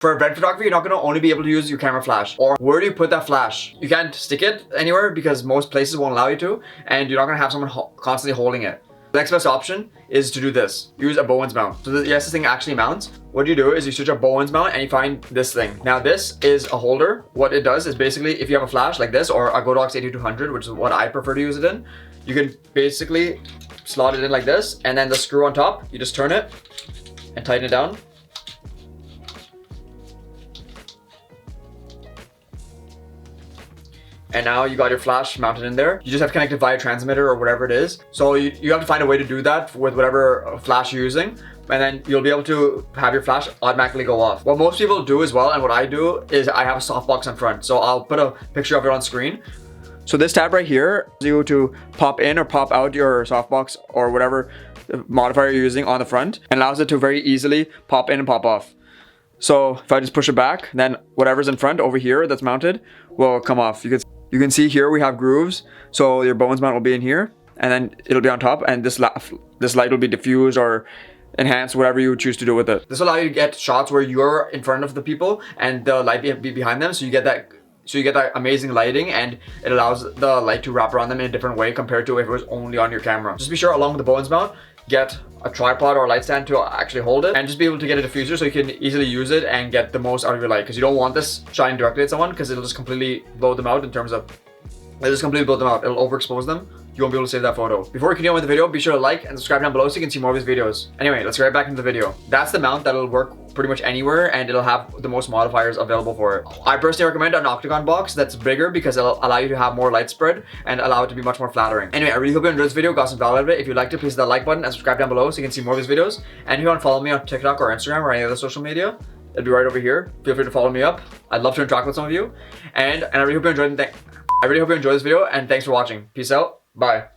For event photography, you're not going to only be able to use your camera flash. Or where do you put that flash? You can't stick it anywhere because most places won't allow you to, and you're not going to have someone constantly holding it. The next best option is to do this. Use a bowens mount. So yes, this thing actually mounts. What you do is you search a bowens mount and you find this thing. Now this is a holder. What it does is basically if you have a flash like this or a Godox 8200, which is what I prefer to use it in, you can basically slot it in like this, and then the screw on top, you just turn it and tighten it down. And now you got your flash mounted in there. You just have to connect it via transmitter or whatever it is. So you have to find a way to do that with whatever flash you're using. And then you'll be able to have your flash automatically go off. What most people do as well, and what I do, is I have a softbox in front. So I'll put a picture of it on screen. So this tab right here allows you to pop in or pop out your softbox or whatever modifier you're using on the front, and allows it to very easily pop in and pop off. So if I just push it back, then whatever's in front over here that's mounted will come off. You can see here we have grooves, so your bowens mount will be in here, and then it'll be on top, and this light will be diffused or enhanced, whatever you choose to do with it. This will allow you to get shots where you're in front of the people and the light be behind them, so you get that amazing lighting, and it allows the light to wrap around them in a different way compared to if it was only on your camera. Just be sure, along with the bowens mount, get a tripod or a light stand to actually hold it, and just be able to get a diffuser so you can easily use it and get the most out of your light, because you don't want this shining directly at someone because it'll just completely blow them out it'll overexpose them. You won't be able to save that photo. Before we continue with the video, be sure to like and subscribe down below so you can see more of these videos. Anyway, let's get right back into the video. That's the mount that'll work pretty much anywhere, and it'll have the most modifiers available for it. I personally recommend an octagon box that's bigger because it'll allow you to have more light spread and allow it to be much more flattering. Anyway, I really hope you enjoyed this video, got some value out of it. If you liked it, please hit that like button and subscribe down below so you can see more of these videos. And if you want to follow me on TikTok or Instagram or any other social media, it'll be right over here. Feel free to follow me up. I'd love to interact with some of you. And I really hope you enjoyed this video, and thanks for watching. Peace out. Bye.